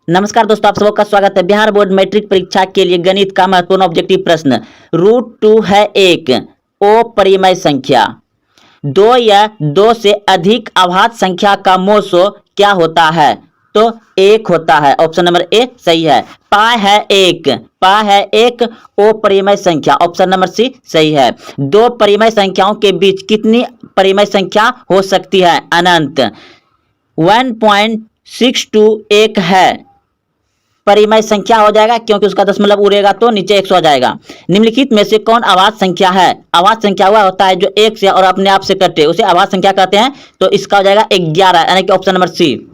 नमस्कार दोस्तों, आप सबका स्वागत है। बिहार बोर्ड मैट्रिक परीक्षा के लिए गणित का महत्वपूर्ण ऑब्जेक्टिव प्रश्न। √2 है एक अपरिमेय संख्या। 2 या 2 से अधिक अभाज्य संख्या का मोसो क्या होता है? तो 1 होता है। ऑप्शन नंबर ए सही है। पाई है एक अपरिमेय संख्या। ऑप्शन नंबर सी सही है। 2 परिमेय संख्याओं के बीच कितनी परिमेय संख्या हो सकती है? अनंत। 1.621 है परिमेय संख्या हो जाएगा, क्योंकि उसका दशमलव उड़ेगा तो नीचे 100 आ जाएगा। निम्नलिखित में से कौन अभाज्य संख्या है? अभाज्य संख्या वह होता है जो 1 से और अपने आप से कटे, उसे अभाज्य संख्या कहते हैं। तो इसका हो जाएगा 11, यानी कि ऑप्शन नंबर सी।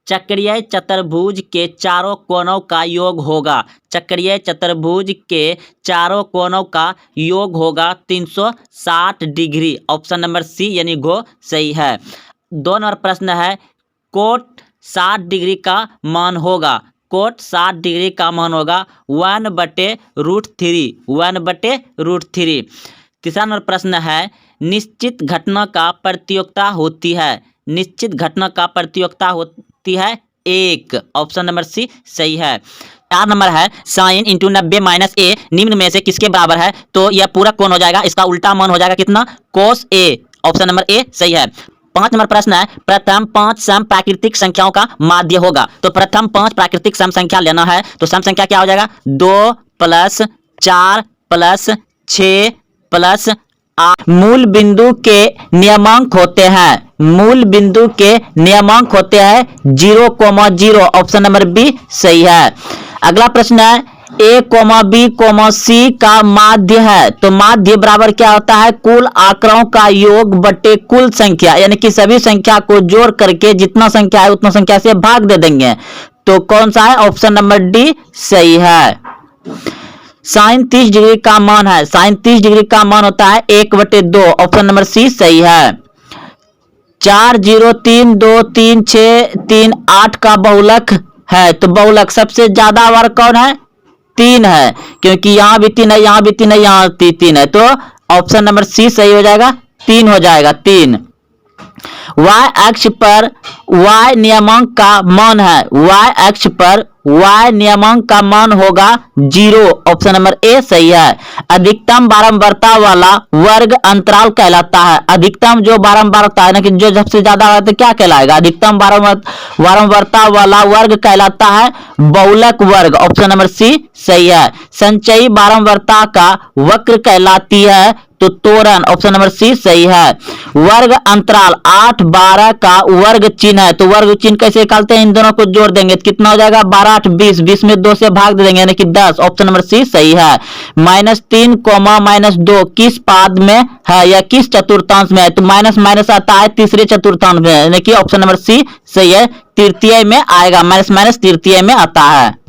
चक्रीय चतुर्भुज के चारों कोनों का योग होगा। चक्रीय चतुर्भुज के चारों कोनों का योग होगा 360 डिग्री। ऑप्शन नंबर सी यानी घ सही है। 2 नंबर प्रश्न है, कोट 60 डिग्री का मान होगा। कोट 60 डिग्री का मान होगा 1/√3। 1/√3। तीसरा नंबर प्रश्न है, निश्चित घटना का प्रतियोगिता होती है। निश्चित घटना का प्रतियोगिता होती है 1। ऑप्शन नंबर सी सही है। 4 नंबर है, साइन इंटू 90 - a निम्न में से किसके बराबर है? तो यह पूरा कोण हो जाएगा, इसका उल्टा मान हो जाएगा कितना? cos a। Option number A सही है। 5 नंबर प्रश्न है, प्रथम 5 सम प्राकृतिक संख्याओं का माध्य होगा। तो प्रथम 5 प्राकृतिक सम संख्या लेना है, तो सम संख्या क्या हो जाएगा? 2 + 4 + 6 + 8। मूल बिंदु के नियमांक होते हैं। मूल बिंदु के नियमांक होते हैं 0,0। ऑप्शन नंबर बी सही है। अगला प्रश्न है, a, b, c का माध्य है। तो माध्य बराबर क्या होता है? कुल आंकड़ों का योग बटे कुल संख्या, यानी कि सभी संख्या को जोड़ करके जितना संख्या है उतना संख्या से भाग दे देंगे। तो कौन सा है? ऑप्शन नंबर डी सही है। साइन 30 डिग्री का मान है। साइन 30 डिग्री का मान होता है 1/2। ऑप्शन नंबर सी सही है। 4, 0, 3, 2, 3, 6, 3, 8 का बहुलक है। तो बहुलक सबसे ज्यादा वर्ग कौन है? 3 है, क्योंकि यहां भी 3 है, यहां भी 3 है, यहां 3 है। तो ऑप्शन नंबर सी सही हो जाएगा, 3 हो जाएगा 3। y अक्ष पर y नियमांक का मान है। y अक्ष पर y नियमांक का मान होगा 0। ऑप्शन नंबर ए सही है। अधिकतम बारंबारता वाला वर्ग अंतराल कहलाता है। अधिकतम जो बारंबारता है ना, कि जो सबसे ज्यादा है तो क्या कहलाएगा? अधिकतम बारंबारता वाला वर्ग कहलाता है बहुलक वर्ग। ऑप्शन नंबर सी सही है। संचयी बारंबारता का वक्र कहलाती है तो तोरण। ऑप्शन नंबर सी सही है। वर्ग अंतराल 8, 12 का वर्ग चिन्ह है। तो वर्ग चिन्ह कैसे निकालते हैं? इन दोनों को जोड़ देंगे तो कितना हो जाएगा? 12, 8, 20। 20 में 2 से भाग दे देंगे, यानी कि 10। ऑप्शन नंबर सी सही है। -3, -2 किस पाद में है या किस चतुर्थांश में है? तो माइनस माइनस आता है तीसरे चतुर्थांश में, यानी कि ऑप्शन नंबर सी सही है। तृतीय में आएगा, माइनस माइनस तृतीय में आता है।